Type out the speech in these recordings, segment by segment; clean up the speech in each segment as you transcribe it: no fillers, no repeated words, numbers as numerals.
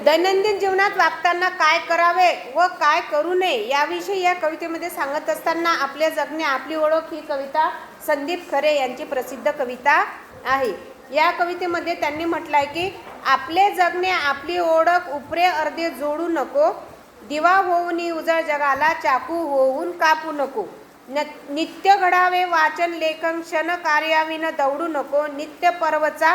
दैनंदिन जीवनात वागताना काय करावे व काय करू नये याविषयी या कवितेमध्ये सांगत असताना आपले जगणे आपली ओळख ही कविता संदीप खरे यांची प्रसिद्ध कविता आहे. या कवितेमध्ये त्यांनी म्हटलंय की आपले जगणे आपली ओळख उपरे अर्धे जोडू नको, दिवा होऊन उजळ जगाला चाकू होऊन कापू नको, नित्य घडावे वाचन लेखन क्षण कार्याविन दौडू नको, नित्य पर्वचा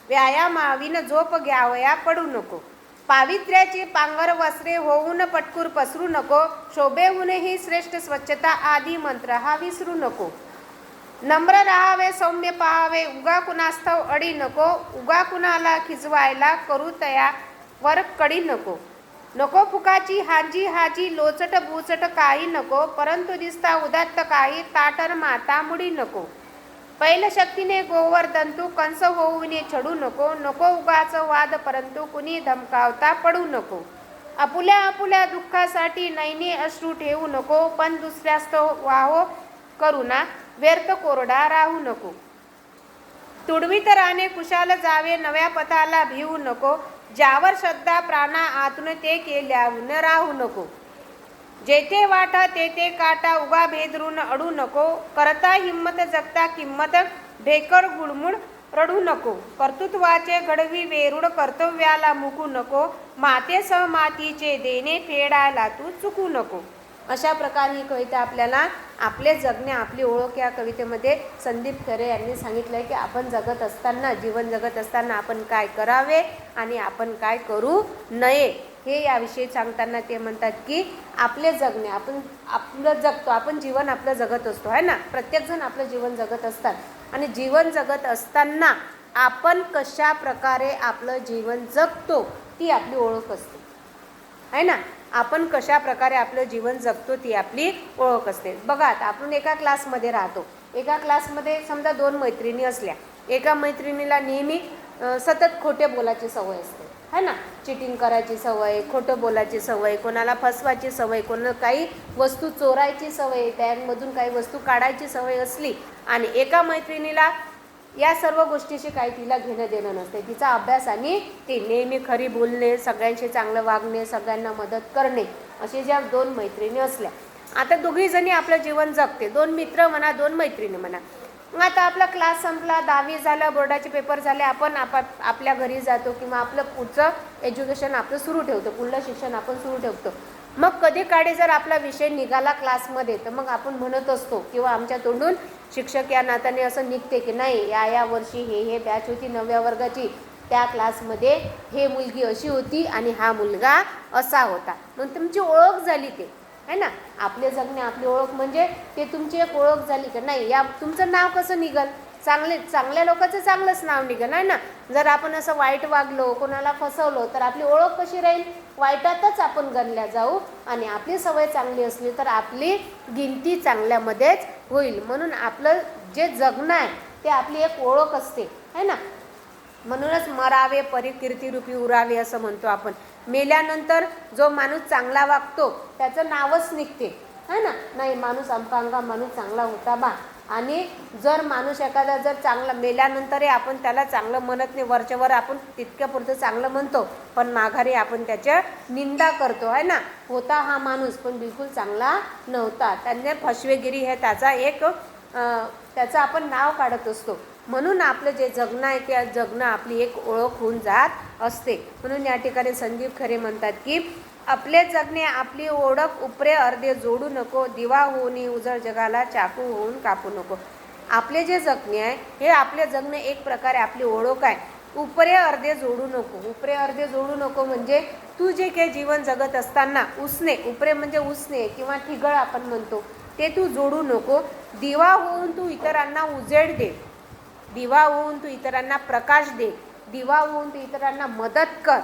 व्यायामाविन झोप घ्यावया पडू नको, पावित्र्याची पांगर वस्त्रे होऊन पटकूर पसरू नको, शोभेहून ही श्रेष्ठ स्वच्छता आदी मंत्र हा विसरू नको, नम्र राहावे सौम्य पाहावे उगा कुणास्तव अडी नको, उगा कुणाला खिजवायला करू तया वर कडी नको, नको फुकाची हाजी हाजी लोचट बुचट काही नको, परंतु दिसता उदात्त काही ताटर माता मुडी नको, पैल शक्तीने गोवर्धन तू कंस होऊन छडू नको, नको उगाच वाद परंतु कुणी धमकावता पडू नको, आपुल्या आपुल्या दुःखासाठी नैने अश्रू ठेवू नको, पण दुसऱ्यास वाहो करुणा व्यर्थ कोरडा राहू नको, तुडवीत राहणे कुशाल जावे नव्या पथाला भिवू नको, ज्यावर श्रद्धा प्राणा आतून ते केल्याहून राहू नको, जेथे वाटा तेथे काटा उगा भेदरून अडू नको, करता हिम्मत जगता किंमत ढेकर गुळमुळ रडू नको, कर्तृत्वाचे घडवी वेरूळ कर्तव्याला मुकू नको, माते सह मातीचे देणे फेडायला तू चुकू नको. अशा प्रकारे ही कविता आपल्याला आपले जगणे आपली ओळख या कवितेमध्ये संदीप खरे यांनी सांगितलं आहे की आपण जगत असताना जीवन जगत असताना आपण काय करावे आणि आपण काय करू नये हे याविषयी सांगताना ते म्हणतात की आपले जगणे आपण आपलं जगतो, आपण जीवन आपलं जगत असतो आहे ना, प्रत्येकजण आपलं जीवन जगत असतात आणि जीवन जगत असताना आपण कशा प्रकारे आपलं जीवन जगतो ती आपली ओळख असते आहे ना, आपण कशा प्रकारे आपलं जीवन जगतो ती आपली ओळख असते. बघा आता आपण एका क्लासमध्ये राहतो, एका क्लासमध्ये समजा 2 मैत्रिणी असल्या, एका मैत्रिणीला नेहमी सतत खोटे बोलायची सवय असते है ना, चिटिंग करायची सवय, खोटं बोलायची सवय, कोणाला फसवायची सवय, कोणाला काही वस्तू चोरायची सवय, त्यामधून काही वस्तू काढायची सवय असली आणि एका मैत्रिणीला या सर्व गोष्टीशी काही तिला घेणं देणं नसते, तिचा अभ्यास आणि ती नेहमी खरी बोलणे, सगळ्यांशी चांगलं वागणे, सगळ्यांना मदत करणे असे ज्या 2 मैत्रिणी असल्या, आता दोघीजणी आपलं जीवन जगते, 2 मित्र म्हणा 2 मैत्रिणी म्हणा. मग आता आपला क्लास संपला, 10वी झालं, बोर्डाचे पेपर झाले, आपण आपल्या घरी जातो किंवा आपलं पुढचं एज्युकेशन आपलं सुरू ठेवतो, पुढलं शिक्षण आपण सुरू ठेवतो. मग कधी काळी जर आपला विषय निघाला क्लासमध्ये तर मग आपण म्हणत असतो किंवा आमच्या तोंडून शिक्षक या नात्याने असं निघते की नाही या वर्षी हे बॅच होती 9व्या वर्गाची, त्या क्लासमध्ये हे मुलगी अशी होती आणि हा मुलगा असा होता, मग तुमची ओळख झाली ते है ना, आपले जगणे आपली ओळख म्हणजे ते तुमची एक ओळख झाली की नाही, या तुमचं नाव कसं निघल, चांगल्या लोकांचं चांगलंच नाव निघेल आहे ना. जर आपण असं वाईट वागलो, कोणाला फसवलो तर आपली ओळख कशी राहील, वाईटातच आपण गणल्या जाऊ आणि आपली सवय चांगली असली तर आपली गिनती चांगल्यामध्येच होईल. म्हणून आपलं जे जगणं आहे ते आपली एक ओळख असते है ना, म्हणूनच मरावे परी कीर्तिरूपी उरावे असं म्हणतो आपण. मेल्यानंतर जो माणूस चांगला वागतो त्याचं नावच निघते है ना, नाही माणूस अमका माणूस चांगला होता बा, आणि जर माणूस एखादा जर चांगला मेल्यानंतरही आपण त्याला चांगलं म्हणत नाही, वरच्यावर आपण तितक्यापुरतं चांगलं म्हणतो पण माघारी आपण त्याच्या निंदा करतो आहे ना, होता हा माणूस पण बिलकुल चांगला नव्हता, त्याने फसवेगिरी हे त्याचं आपण नाव काढत असतो. म्हणून आपलं जे जगणं आहे त्या जगणं आपली एक ओळख होऊन जात असते. म्हणून या ठिकाणी संदीप खरे म्हणतात की आपले जगणे आपली ओळख उपरे अर्धे जोडू नको, दिवा होऊन उजळ जगाला चाकू होऊन कापू नको. आपले जे जगणे आहे हे आपले जगणे एक प्रकारे आपली ओळख आहे, उपरे अर्धे जोडू नको. उपरे अर्धे जोडू नको म्हणजे तू जे काही जीवन जगत असताना उसने, उपरे म्हणजे उसने किंवा ठिगळ आपण म्हणतो, ते तू जोडू नको. दिवा होऊन तू इतरांना उजेड दे, दिवा होऊन तू इतरांना प्रकाश दे, दिवा होऊन तू इतरांना मदत कर,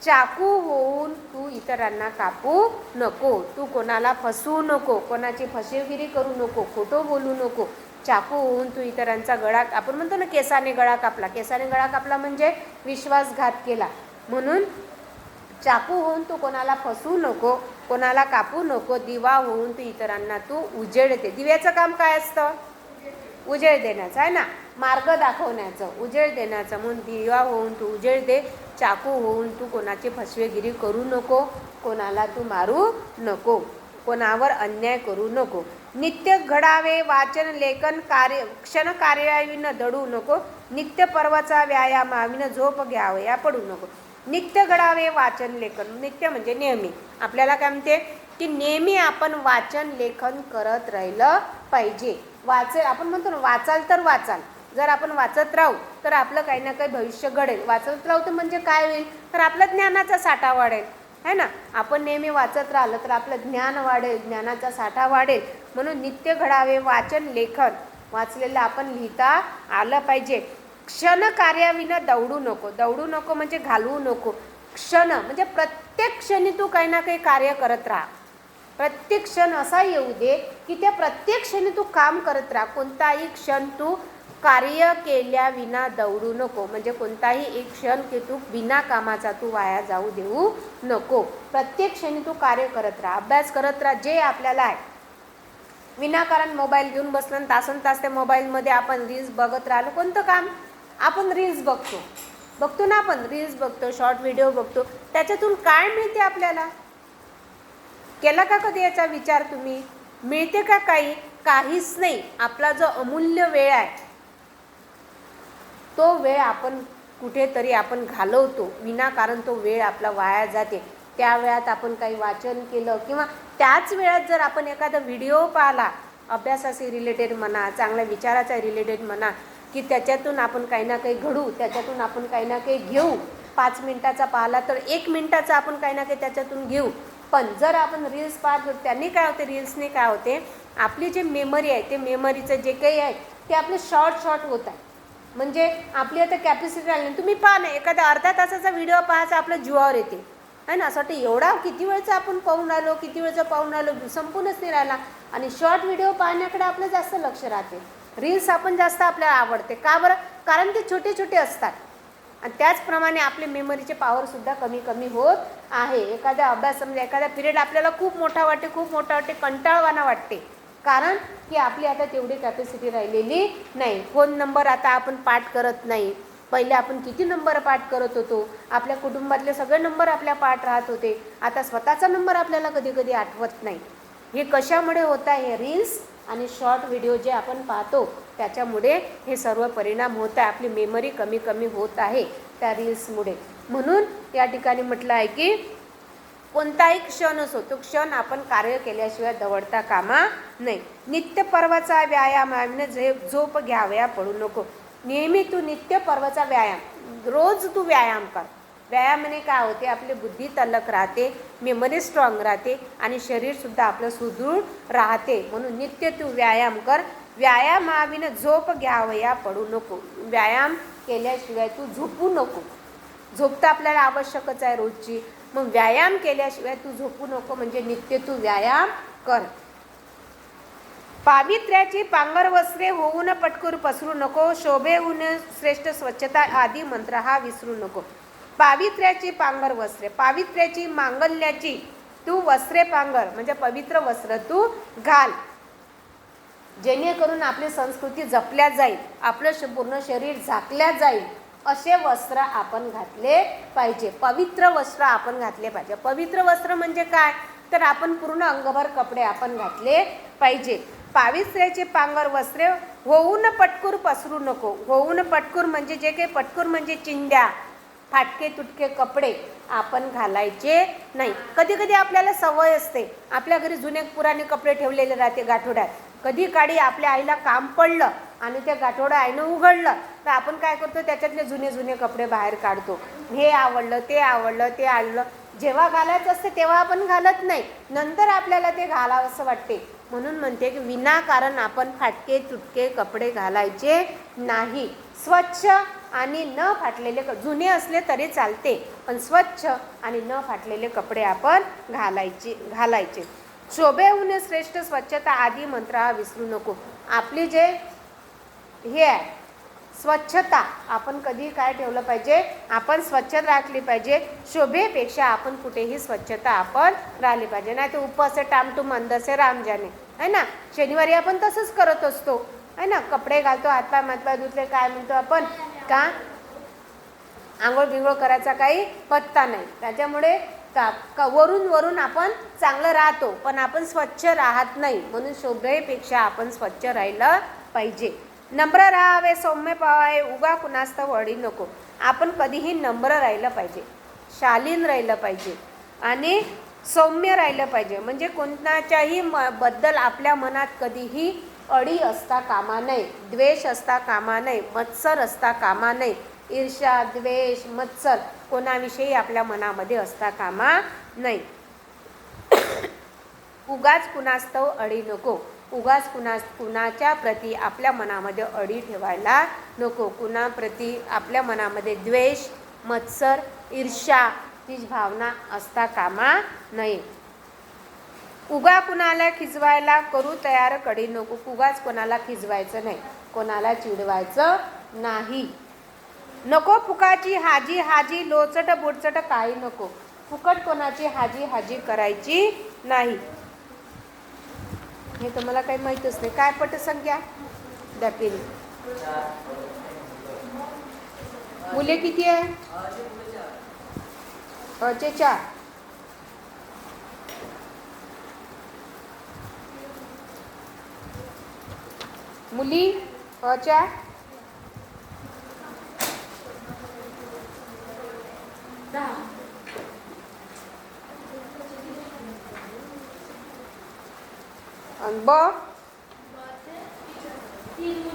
चाकू होऊन तू इतरांना कापू नको. तू कोणाला फसवू नको, कोणाची फसवेगिरी करू नको, खोटं बोलू नको. चाकू होऊन तू इतरांचा गळा, आपण म्हणतो ना केसाने गळा कापला, केसाने गळा कापला म्हणजे विश्वासघात केला. म्हणून चाकू होऊन तू कोणाला फसवू नको, कोणाला कापू नको. दिवा होऊन तू इतरांना तू उजेड दे. दिव्याचं काम काय असतं, उजेड देण्याचं आहे ना, मार्ग दाखवण्याचं, उजेड देण्याचं. म्हणून दिवा होऊन तू उजेड दे, चाकू होऊन तू कोणाची फसवेगिरी करू नको, कोणाला तू मारू नको, कोणावर अन्याय करू नको. नित्य घडावे वाचन लेखन कार्य, क्षण कार्याविन दडू नको. नित्य पर्वाचा व्यायामाविन झोप घ्यावे या पडू नको. नित्य घडावे वाचन लेखन, नित्य म्हणजे नेहमी. आपल्याला काय म्हणते की नेहमी आपण वाचन लेखन करत राहिलं पाहिजे. आपण म्हणतो ना वाचाल तर वाचाल. जर आपण वाचत राहू तर आपलं काही ना काही भविष्य घडेल. वाचत राहू तर म्हणजे काय होईल, तर आपला ज्ञानाचा साठा वाढेल, है ना. आपण नेहमी वाचत राहिलं तर आपलं ज्ञान वाढेल, ज्ञानाचा साठा वाढेल. म्हणून नित्य घडावे वाचन लेखन, वाचलेलं आपण लिहिता आलं पाहिजे. क्षण कार्याविना दौडू नको. दौडू नको म्हणजे घालवू नको. क्षण म्हणजे प्रत्येक क्षणी तू काही ना काही कार्य करत राहा. प्रत्येक क्षण असा येऊ दे की त्या प्रत्येक क्षणी तू काम करत राहा. कोणताही क्षण तू कार्य केल्याविना दौडू नको. म्हणजे कोणताही एक क्षण की तू बिना कामाचा तू वाया जाऊ देऊ नको. प्रत्येक क्षणी तू कार्य करत राहा, अभ्यास करत राहा जे आपल्याला आहे. विनाकारण मोबाईल घेऊन बसलं तासन तास त्या मोबाईलमध्ये आपण रील्स बघत राहिलो. कोणतं काम, आपण रील्स बघतो ना, आपण रील्स बघतो, शॉर्ट व्हिडिओ बघतो. त्याच्यातून काय मिळते आपल्याला, केला का कधी याचा विचार तुम्ही? मिळते का काही? काहीच नाही. आपला जो अमूल्य वेळ आहे तो वेळ आपण कुठेतरी आपण घालवतो, विनाकारण तो वेळ आपला वाया जाते. त्या वेळात आपण काही वाचन केलं किंवा त्याच वेळात जर आपण एखादा व्हिडिओ पाहिला, अभ्यासाशी रिलेटेड म्हणा, चांगल्या विचाराचा रिलेटेड म्हणा, की त्याच्यातून आपण काही ना काही घडू, त्याच्यातून आपण काही ना काही घेऊ. 5 मिनिटाचा पाहिला तर 1 मिनिटाचा आपण काही ना काही त्याच्यातून घेऊ. पण जर आपण रील्स पाहतो त्यांनी काय होते, रील्सने काय होते, आपली जी मेमरी आहे ते मेमरीचं जे काही आहे ते आपले शॉर्ट होत आहे. म्हणजे आपली आता कॅपॅसिटी राहिली नाही. तुम्ही पहा ना, एखादा अर्धा तासाचा व्हिडिओ पाहायचा आपलं जीवावर येते, आहे ना. असं वाटतं एवढा किती वेळचा आपण पाहून आलो, संपूर्णच नाही राहिला. आणि शॉर्ट व्हिडिओ पाहण्याकडे आपलं जास्त लक्ष राहते. रील्स आपण जास्त आपल्याला आवडते. का बरं? कारण ते छोटे असतात. आणि त्याचप्रमाणे आपले मेमरीचे पॉवरसुद्धा कमी होत आहे. एखाद्या अभ्यास समजा एखादा पिरियड आपल्याला खूप मोठा वाटते, कंटाळवाना वाटते. कारण की आपली आता तेवढी कॅपॅसिटी राहिलेली नाही. फोन नंबर आता आपण पाठ करत नाही. पहिले आपण किती नंबर पाठ करत होतो. आपल्या कुटुंबातले सगळे नंबर आपल्या पाठ राहत होते. आता स्वतःचा नंबर आपल्याला कधी आठवत नाही. हे कशामुळे होत आहे? हे रील्स आणि शॉर्ट व्हिडिओ जे आपण पाहतो त्याच्यामुळे हे सर्व परिणाम होत आहे. आपली मेमरी कमी होत आहे त्या रील्समुळे. म्हणून या ठिकाणी म्हटलं आहे की कोणताही क्षण असो तो क्षण आपण कार्य केल्याशिवाय दवडता कामा नाही. नित्य पर्वाचा व्यायाम झोप घ्यावया पडू नको. नेहमी तू नित्य पर्वाचा व्यायाम, रोज तू व्यायाम कर. व्यायामाने काय होते, आपली बुद्धी तल्लख राहते, मेमरी स्ट्रॉंग राहते आणि शरीरसुद्धा आपलं सुदृढ राहते. म्हणून नित्य तू व्यायाम कर. व्यायामाविन झोप घ्यावया पडू नको. व्यायाम केल्याशिवाय तू झोपू नको. झोप तर आपल्याला आवश्यकच आहे रोजची. मग व्यायाम केल्याशिवाय तू झोपू नको. म्हणजे नित्य तू व्यायाम कर. पावित्र्याची पांगर वस्त्रे होऊन पटकूर पसरू नको. शोभेहून श्रेष्ठ स्वच्छता आदी मंत्र हा विसरू नको. पावित्र्याची पांगर वस्त्रे, पावित्र्याची मांगल्याची तू वस्त्रे पांगर म्हणजे पवित्र वस्त्र तू घाल, जेणेकरून आपली संस्कृती जपल्या जाईल, आपलं पूर्ण शरीर झाकल्या जाईल असे वस्त्र आपण घातले पाहिजे. पवित्र वस्त्र आपण घातले पाहिजे. पवित्र वस्त्र म्हणजे काय, तर आपण पूर्ण अंगभर कपडे आपण घातले पाहिजे. पावित्र्याचे पांगर वस्त्रे होऊन पटकूर पसरू नको. होऊन पटकूर म्हणजे जे काही पटकूर म्हणजे चिंध्या, फाटके तुटके कपडे आपण घालायचे नाही. कधी आपल्याला सवय असते, आपल्या घरी जुने पुराणे कपडे ठेवलेले राहते गाठोड्यात. कधी काळी आपल्या आईला काम पडलं आणि त्या गाठोडं आईनं उघडलं तर आपण काय करतो, त्याच्यातले जुने कपडे बाहेर काढतो. हे आवडलं, ते आवडलं. जेव्हा घालायचं असते तेव्हा आपण घालत नाही, नंतर आपल्याला ते घालावंसं वाटते. म्हणून म्हणते की विनाकारण आपण फाटके तुटके कपडे घालायचे नाही. स्वच्छ आणि न फाटलेले, जुने असले तरी चालते पण स्वच्छ आणि न फाटलेले कपडे आपण घालायचे. शोभेहून श्रेष्ठ स्वच्छता आदी मंत्र हा विसरू नको. आपली जे हे आहे स्वच्छता, आपण कधी काय ठेवलं पाहिजे, आपण स्वच्छ राखली पाहिजे. शोभेपेक्षा आपण कुठेही स्वच्छता आपण राहिली पाहिजे. नाही तर ऊपर से टामटूम अंदर से राम जाने, है ना. शनिवारी आपण तसंच करत असतो, है ना. कपडे घालतो, हातपाय धुतले, काय म्हणतो आपण का आंघोळ बिंघोळ करायचा काही पत्ता नाही. त्याच्यामुळे वरून वरून आपण चांगलं राहतो पण आपण स्वच्छ राहत नाही. म्हणून शोभेपेक्षा आपण स्वच्छ राहिलं पाहिजे. नम्र राहावे, सौम्य पाहावे, उगा कुणास्तव अडी नको. आपण कधीही नम्र राहिलं पाहिजे, शालीन राहिलं पाहिजे आणि सौम्य राहिलं पाहिजे. म्हणजे कोणाच्याही बद्दल आपल्या मनात कधीही अडी असता कामा नये, द्वेष असता कामा नये, मत्सर असता कामा नये. ईर्ष्या, द्वेष, मत्सर कोणाविषयी आपल्या मनामध्ये असता कामा नाही. उगाच कुणास्तव अडी नको. उगाच कुणाच्या प्रती आपल्या मनामध्ये अडी ठेवायला नको. कुणाप्रती आपल्या मनामध्ये द्वेष, मत्सर, ईर्ष्या ही भावना असता कामा नये. उगा कुणाला खिजवायला करू तयार कडी नको. उगाच कोणाला खिजवायचं नाही, कोणाला चिडवायचं नाही. नको फुकाची हाजी हाजी, लोचट बुडचट काही नको. फुकट कोणाची हाजी हाजी करायची नाही. हे तुम्हाला काही माहीतच नाही. काय पटसंख्या द्या पेरी. मुले किती आहे? 4. मुली 4. ब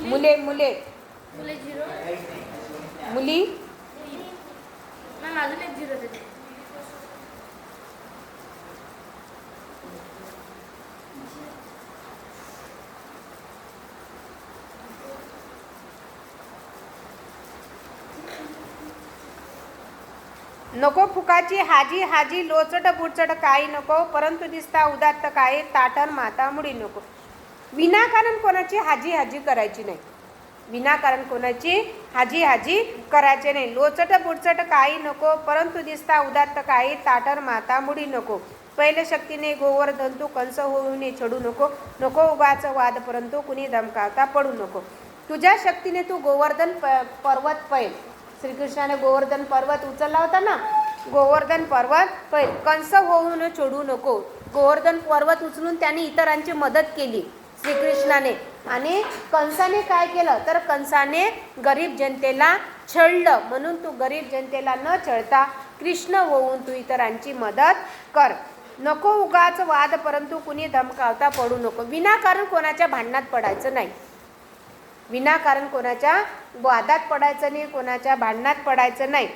मुले मुले 0 मुली मॅम अजून एक 0 देते. नको फुकाची हाजी हाजी, लोचट बुडचट काही नको. परंतु दिसता उदात्त काही, ताटण माता मुडी नको. विनाकारण कोणाची हाजी हाजी करायची नाही. विनाकारण कोणाची हाजी हाजी करायचे नाही. लोचट बुडचट काही नको. परंतु दिसता उदात्त काही, ताटण माता मुडी नको. पहिले शक्तीने गोवर्धन तू कंस होऊन छडू नको. नको उगाच वाद परंतु कुणी धमकावता पडू नको. तुझ्या शक्तीने तू गोवर्धन पर्वत पैल. श्रीकृष्णाने गोवर्धन पर्वत उचलला होता ना, गोवर्धन पर्वत पैल. कंस होऊन छोडू नको. गोवर्धन पर्वत उचलून त्यांनी इतरांची मदत केली श्रीकृष्णाने. आणि कंसाने काय केलं तर कंसाने गरीब जनतेला छळलं. म्हणून तू गरीब जनतेला न छळता कृष्ण होऊन तू इतरांची मदत कर. नको उगाच वाद परंतु कुणी धमकावता पडू नको. विनाकारण कोणाच्या भांडणात पडायचं नाही. विनाकारण कोणाच्या वादात पडायचं नाही, कोणाच्या भांडणात पडायचं नाही.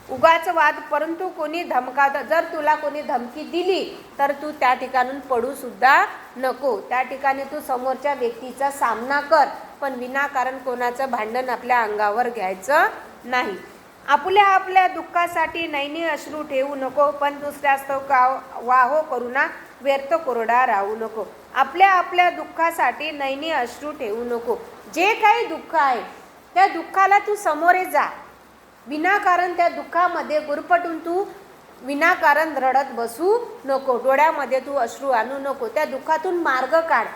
उगाच वाद परंतु कोणी धमकावता. जर तुला कोणी धमकी दिली तर तू त्या ठिकाणून पडू सुद्धा नको. त्या ठिकाणी तू समोरच्या व्यक्तीचा सामना कर, पण विनाकारण कोणाचं भांडण आपल्या अंगावर घ्यायचं नाही. आपल्या दुःखासाठी नैनी अश्रू ठेवू नको. पण दुसऱ्यास्तव वाहो करुणा व्यर्थ कोरडा राहू नको. आपल्या दुःखासाठी नैनी अश्रू ठेवू नको. जे काही दुःख आहे त्या दुःखाला तू सामोरे जा. विनाकारण त्या दुःखामध्ये गुरफटून तू विनाकारण रडत बसू नको. डोळ्यामध्ये तू अश्रू आणू नको. त्या दुःखातून मार्ग काढ.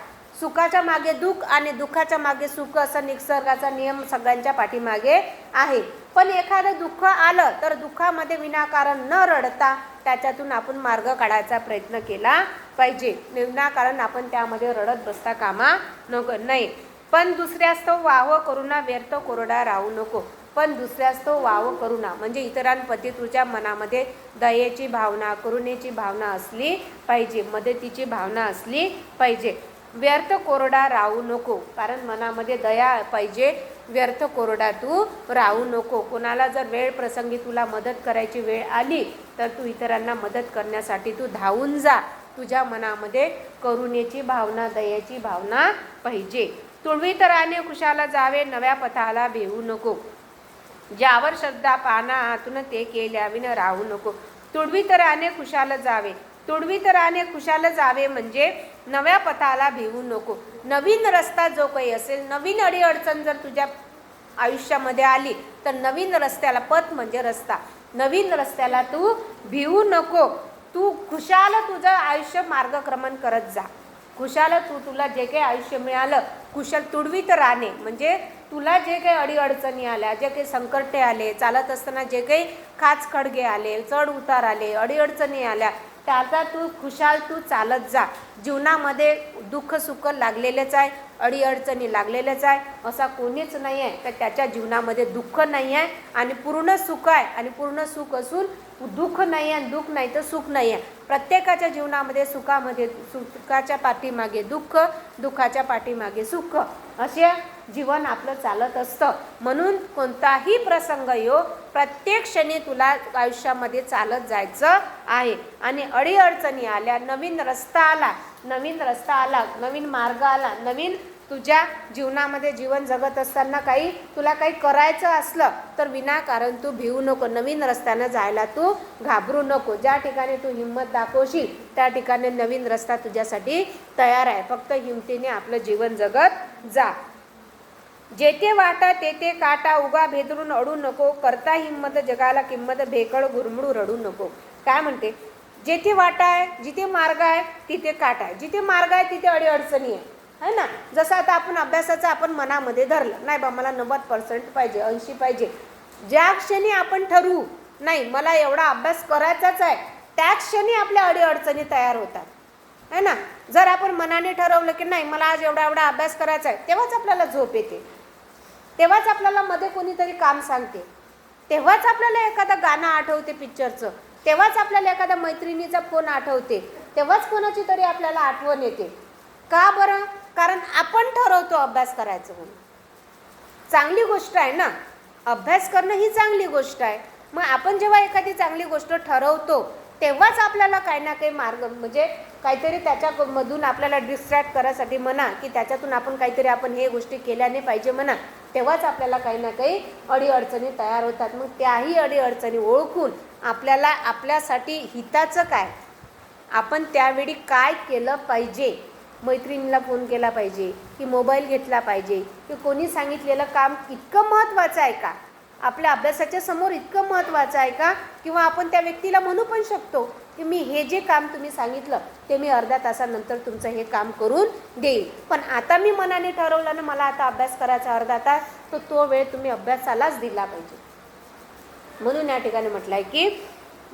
सुखाच्या मागे दुःख आणि दुःखाच्या मागे सुख असा निसर्गाचा नियम सगळ्यांच्या पाठीमागे आहे. पण एखादं दुःख आलं तर दुःखामध्ये विनाकारण न रडता त्याच्यातून आपण मार्ग काढायचा प्रयत्न केला पाहिजे. विनाकारण आपण त्यामध्ये रडत बसता कामा नको नाही. पण दुसऱ्यास्तव वाव करुणा व्यर्थ कोरडा राहू नको. पण दुसऱ्यास्तव वाव करुणा म्हणजे इतरांप्रती तुझ्या मनामध्ये दयेची भावना, करुणेची भावना असली पाहिजे, मदतीची भावना असली पाहिजे. व्यर्थ कोरडा राहू नको. कारण मनामध्ये दया पाहिजे. व्यर्थ कोरडा तू राहू नको. कोणाला जर वेळ प्रसंगी तुला मदत करायची वेळ आली तर तू इतरांना मदत करण्यासाठी तू धावून जा. तुझ्या मनामध्ये करुणेची भावना, दयेची भावना पाहिजे. तुळवीतराने खुशाला जावे, नव्या पथाला भेऊ नको. ज्यावर श्रद्धा पाना आतून ते केल्याविन राहू नको. तुळवीतराने खुशाल जावे. तुळवीतराने खुशाल जावे म्हणजे नव्या पथाला भिवू नको. नवीन रस्ता जो काही असेल, नवीन अडीअडचण जर तुझ्या आयुष्यामध्ये आली तर नवीन रस्त्याला, पथ म्हणजे रस्ता, नवीन रस्त्याला तू भिवू नको. तू खुशाल तुझं आयुष्य मार्गक्रमण करत जा. खुशाल तुला जे काही आयुष्य मिळालं, कुशल तुळवीत राहणे म्हणजे तुला जे काही अडीअडचणी आल्या, जे काही संकटे आले, चालत असताना जे काही खाच खडगे आले, चढ उतार आले, अडीअडचणी आल्या, त्याचा तू खुशाल तू चालत जा. जीवनामध्ये दुःख सुख लागलेलेच आहे, अडीअडचणी लागलेलेच आहे. असा कोणीच नाही आहे तर त्याच्या जीवनामध्ये दुःख नाही आहे आणि पूर्ण सुख आहे, आणि पूर्ण सुख असून दुःख नाही आहे, दुःख नाही तर सुख नाही आहे. प्रत्येकाच्या जीवनामध्ये सुखाच्या पाठीमागे दुःख, दुःखाच्या पाठीमागे सुख, असे जीवन आपलं चालत असतं. म्हणून कोणताही प्रसंग येऊ, प्रत्येक क्षणी तुला आयुष्यामध्ये चालत जायचं आहे. आणि अडीअडचणी आल्या, नवीन रस्ता आला, नवीन मार्ग आला, नवीन तुझ्या जीवनामध्ये जीवन जगत असताना तुला काही करायचं असलं तर विनाकारण तू भिवू नको. नवीन रस्त्यानं जायला तू घाबरू नको. ज्या ठिकाणी तू हिंमत दाखवशील त्या ठिकाणी नवीन रस्ता तुझ्यासाठी तयार आहे. फक्त हिमतीने आपलं जीवन जगत जा. जेथे वाटा तेथे काटा, उगा भेदरून अडू नको. करता हिंमत जगाला किंमत, भेकळ गुरमुडू रडू नको. काय म्हणते? जेथे वाटा आहे, जिथे मार्ग आहे तिथे काट आहे. जिथे मार्ग आहे तिथे अडीअडचणी आहे ना. जसं आता आपण अभ्यासाचं आपण मनामध्ये धरलं, नाही बा मला 90% पाहिजे, 80 पाहिजे. ज्या क्षणी आपण ठरवू नाही मला एवढा अभ्यास करायचाच आहे, त्या क्षणी आपल्या अडीअडचणी तयार होतात है ना. जर आपण मनाने ठरवलं की नाही मला आज एवढा अभ्यास करायचा आहे, तेव्हाच आपल्याला झोप येते, तेव्हाच आपल्याला मध्ये कोणीतरी काम सांगते, तेव्हाच आपल्याला एखादं गाणं आठवते पिक्चरचं, तेव्हाच आपल्याला एखाद्या मैत्रिणीचा फोन आठवते, तेव्हाच कोणाची तरी आपल्याला आठवण येते. का बरं? कारण आपण ठरवतो अभ्यास करायचं म्हणून. चांगली गोष्ट आहे ना, अभ्यास करणं ही चांगली गोष्ट आहे. मग आपण जेव्हा एखादी चांगली गोष्ट ठरवतो तेव्हाच आपल्याला काही ना काही मार्ग, म्हणजे काहीतरी त्याच्यामधून आपल्याला डिस्ट्रॅक्ट करायसाठी म्हणा की त्याच्यातून आपण हे गोष्टी केल्याने पाहिजे म्हणा, तेव्हाच आपल्याला काही ना काही अडीअडचणी तयार होतात. मग त्याही अडीअडचणी ओळखून आपल्याला आपल्यासाठी हिताचं काय, आपण त्यावेळी काय केलं पाहिजे. मैत्रिणीला फोन केला पाहिजे की मोबाईल घेतला पाहिजे की कोणी सांगितलेलं काम इतकं महत्त्वाचं आहे का, आपल्या अभ्यासाच्या समोर इतकं महत्त्वाचं आहे का. किंवा आपण त्या व्यक्तीला म्हणू पण शकतो की मी हे जे काम तुम्ही सांगितलं ते मी अर्ध्या तासानंतर तुमचं हे काम करून देईल, पण आता मी मनाने ठरवलं ना मला आता अभ्यास करायचा अर्धा तास, तर तो वेळ तुम्ही अभ्यासालाच दिला पाहिजे. म्हणून या ठिकाणी म्हटलं आहे की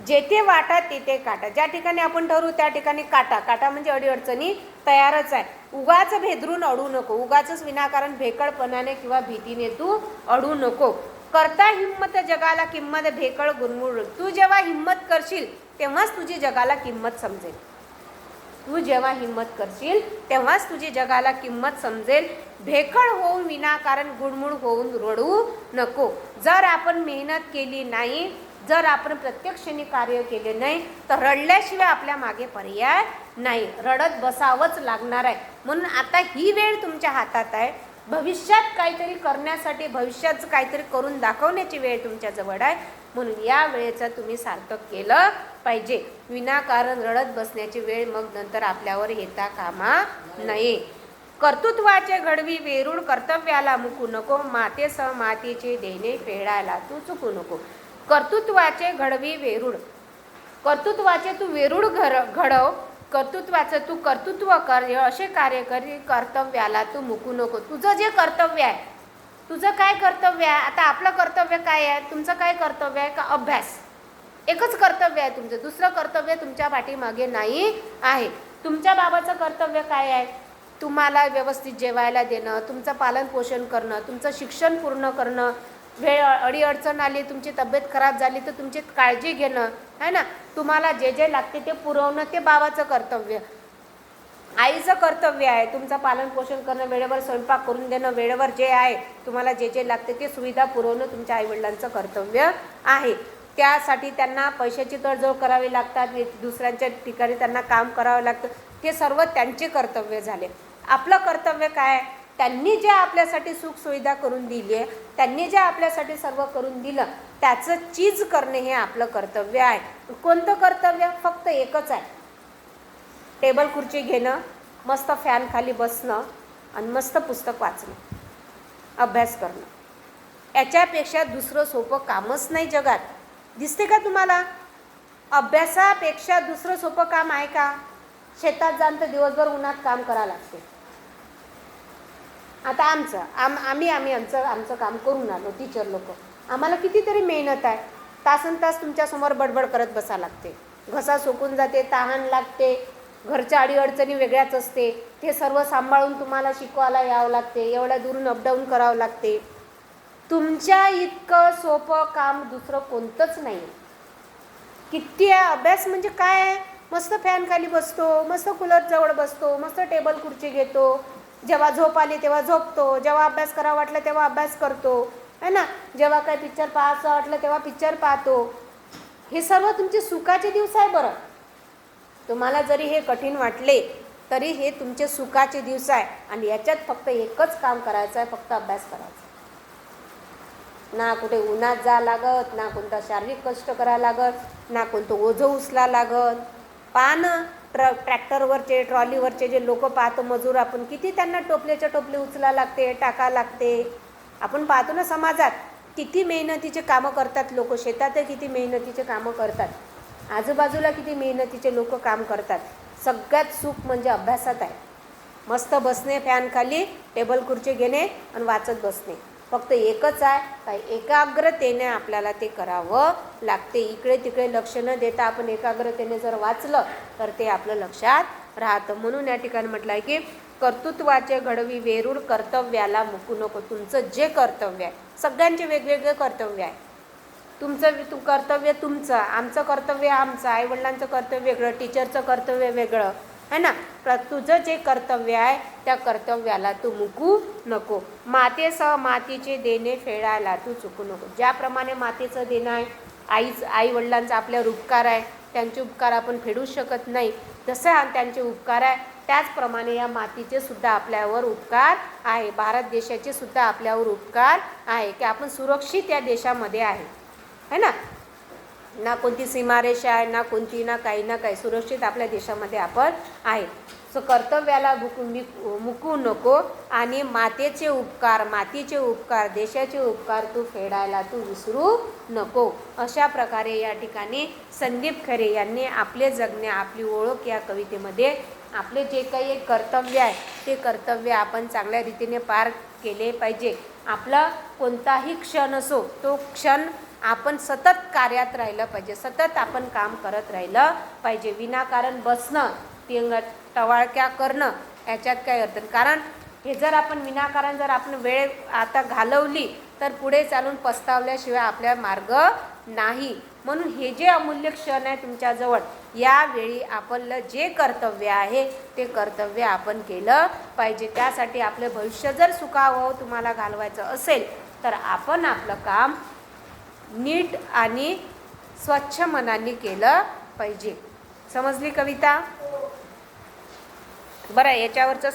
जेथे वाटा तेथे काटा. ज्या ठिकाणी आपण ठरवू त्या ठिकाणी काटा म्हणजे अडीअडचणी तयारच आहे. उगाच भेदरून अडू नको. उगाच विनाकारण भेकळपणाने किंवा भीतीने तू अडू नको. करता हिंमत जगाला किंमत, भेकळ गुरमुड. तू जेव्हा हिंमत करशील तेव्हाच तुझी जगाला किंमत समजेल. तू जेव्हा हिंमत करशील तेव्हाच तुझी जगाला किंमत समजेल. भेकळ होऊन विनाकारण गुणमुड होऊन रडू नको. जर आपण मेहनत केली नाही, जर आपण प्रत्यक्षाने कार्य केले नाही तर रडल्याशिवाय आपल्या मागे पर्याय नाही, रडत बसावंच लागणार आहे. म्हणून आता ही वेळ तुमच्या हातात आहे. भविष्यात काहीतरी करण्यासाठी, भविष्याचं काहीतरी करून दाखवण्याची वेळ तुमच्याजवळ आहे. म्हणून या वेळेचं तुम्ही सार्थक केलं पाहिजे. विनाकारण रडत बसण्याची वेळ मग नंतर आपल्यावर येता कामा नये. कर्तृत्वाचे घडवी वेरूळ, कर्तव्याला मुकू नको. मातेसह मातेचे देणे फेडायला तू चुकू नको. कर्तृत्वाचे घडवी वेरूळ, कर्तृत्वाचे तू वेरूळ घडव, कर्तृत्वाचं तू कर्तृत्व कर, असे कार्य करी. कर्तव्याला तू मुकू नको. तुझं जे कर्तव्य आहे, तुझं काय कर्तव्य आहे, आता आपलं कर्तव्य काय आहे, तुमचं काय कर्तव्य आहे का अभ्यास, एकच कर्तव्य आहे तुमचं, दुसरं कर्तव्य तुमच्या पाठीमागे नाही आहे. तुमच्या बाबाचं कर्तव्य काय आहे, तुम्हाला व्यवस्थित जेवायला देणं, तुमचं पालन पोषण करणं, तुमचं शिक्षण पूर्ण करणं, वेळ अडीअडचण आली, तुमची तब्येत खराब झाली तर तुमची काळजी घेणं है ना, तुम्हाला जे जे लागते ते पुरवणं, ते बाबाचं कर्तव्य. आईचं कर्तव्य आहे तुमचं पालन पोषण करणं, वेळेवर स्वयंपाक करून देणं, वेळेवर जे आहे तुम्हाला जे जे लागते ते सुविधा पुरवणं तुमच्या आईवडिलांचं कर्तव्य आहे. त्यासाठी त्यांना पैशाची तडजोड करावी लागतात, दुसऱ्यांच्या ठिकाणी त्यांना काम करावं लागतं, हे सर्व त्यांचे कर्तव्य झाले. आपलं कर्तव्य काय आहे, त्यांनी जे आपल्यासाठी सुखसुविधा करून दिली आहे, त्यांनी जे आपल्यासाठी सर्व करून दिलं त्याचं चीज करणे हे आपलं कर्तव्य आहे. कोणतं कर्तव्य? फक्त एकच आहे, टेबल खुर्ची घेणं, मस्त फॅन खाली बसणं आणि मस्त पुस्तक वाचणं, अभ्यास करणं. याच्यापेक्षा दुसरं सोपं कामच नाही जगात. दिसते का तुम्हाला? अभ्यासापेक्षा दुसरं सोपं काम आहे का? शेतात जाऊन तर दिवसभर उन्हात काम करावं लागते, आता आम्ही आमचं काम करून आलो टीचर लोक. आम्हाला कितीतरी मेहनत आहे. तासनतास तुमच्यासमोर बडबड करत बसा लागते. घसा सुकून जाते, तहान लागते, घरच्या अडीअडचणी वेगळ्याच असते. ते सर्व सांभाळून तुम्हाला शिकवायला यावं लागते. एवढ्या दुरून अपडाऊन करावं लागते. तुमच्या इतकं सोपं काम दुसरं कोणतंच नाही. किती आहे अभ्यास म्हणजे काय आहे? मस्त फॅन खाली बसतो, मस्त कूलर जवळ बसतो, मस्त टेबल खुर्ची घेतो, जेव्हा झोप आली तेव्हा झोपतो, जेव्हा अभ्यास करावा वाटलं तेव्हा अभ्यास करतो, है ना. जेव्हा काही पिक्चर पाहायचं वाटलं तेव्हा पिक्चर पाहतो. हे सर्व तुमचे सुखाचे दिवस आहे. बरं, तुम्हाला जरी हे कठीण वाटले तरी हे तुमचे सुखाचे दिवस आहे. आणि याच्यात फक्त एकच काम करायचं आहे, फक्त अभ्यास करायचा. ना कुठे उन्हात जा लागत, ना कोणतं शारीरिक कष्ट करायला लागत, ना कोणतं ओझं उचला लागत. पहा ना, ट्रॅक्टरवरचे ट्रॉलीवरचे जे लोक पाहतो मजूर, आपण किती त्यांना टोपलेच्या टोपले उचला लागते, टाका लागते. आपण पाहतो ना समाजात किती मेहनतीचे कामं करतात लोक. शेतात किती मेहनतीचे कामं करतात. आजूबाजूला किती मेहनतीचे लोक काम करतात. सगळ्यात सुख म्हणजे अभ्यासात आहे. मस्त बसणे फॅन खाली, टेबल खुर्ची घेणे आणि वाचत बसणे. फक्त एकच आहे, काय एकाग्रतेने आपल्याला ते करावं लागते. इकडे तिकडे लक्ष न देता आपण एकाग्रतेने जर वाचलं तर ते आपलं लक्षात राहतं. म्हणून या ठिकाणी म्हटलं आहे की कर्तृत्वाचे घडवी वेरूळ कर्तव्याला मुकू नको. तुमचं जे कर्तव्य आहे, सगळ्यांचे वेगवेगळे कर्तव्य आहे. तुमचं कर्तव्य तुमचं, आमचं कर्तव्य आमचं, आईवडिलांचं कर्तव्य वेगळं, टीचरचं कर्तव्य वेगळं, है ना. तुझं जे कर्तव्य आहे त्या कर्तव्याला तू मुकू नको. मातेसह मातीचे देणे फेडायला तू चुकू नको. ज्याप्रमाणे मातेचं देणं आहे, आई वडिलांचा आपल्यावर उपकार आहे, त्यांचे उपकार आपण फेडू शकत नाही. जसं त्यांचे उपकार आहे त्याचप्रमाणे या मातीचे सुद्धा आपल्यावर उपकार आहे. भारत देशाचे सुद्धा आपल्यावर उपकार आहे की आपण सुरक्षित या देशामध्ये आहे, है ना. ना कोणती सीमारेषा आहे, ना कोणती, ना काही सुरक्षित आपल्या देशामध्ये आपण आहे. सो कर्तव्याला मुकू नको. आणि मातेचे उपकार, मातीचे उपकार, देशाचे उपकार तू फेडायला तू विसरू नको. अशा प्रकारे या ठिकाणी संदीप खरे यांनी आपले जगणे, आपली ओळख या कवितेमध्ये आपले जे काही एक कर्तव्य आहे ते कर्तव्य आपण चांगल्या रीतीने पार केले पाहिजे. आपला कोणताही क्षण असो तो क्षण आपण सतत कार्यात राहिलं पाहिजे, सतत आपण काम करत राहिलं पाहिजे. विनाकारण बसणं, टवाळक्या करणं याच्यात काय अर्थ. कारण हे जर आपण विनाकारण जर आपण वेळ आता घालवली तर पुढे चालून पस्तावल्याशिवाय आपल्या मार्ग नाही. म्हणून हे जे अमूल्य क्षण आहे तुमच्याजवळ, यावेळी आपलं जे कर्तव्य आहे ते कर्तव्य आपण केलं पाहिजे. त्यासाठी आपलं भविष्य जर सुखावं तुम्हाला घालवायचं असेल तर आपण आपलं काम नीट आणि स्वच्छ मनाने केलं पाहिजे. समजली कविता? बरं, याच्यावरचं